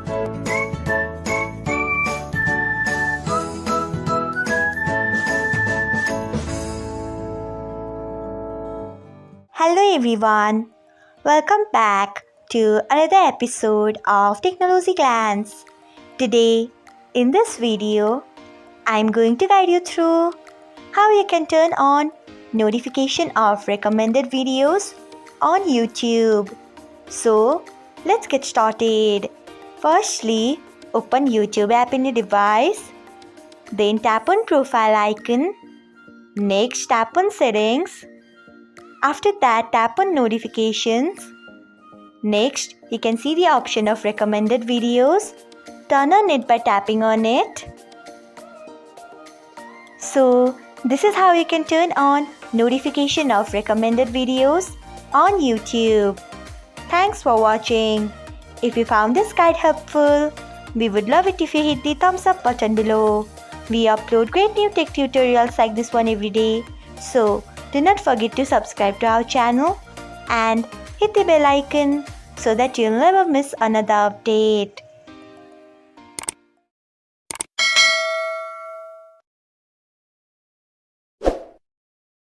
Hello everyone, welcome back to another episode of Technologyglance. Today, in this video, I'm going to guide you through how you can turn on notification of recommended videos on YouTube. So, let's get started. Firstly, open YouTube app in your device. Then tap on profile icon. Next, tap on settings. After that, tap on notifications. Next, you can see the option of recommended videos. Turn on it by tapping on it. So, this is how you can turn on notification of recommended videos on YouTube. Thanks for watching. If you found this guide helpful, we would love it if you hit the thumbs up button below. We upload great new tech tutorials like this one every day. So, do not forget to subscribe to our channel and hit the bell icon so that you'll never miss another update.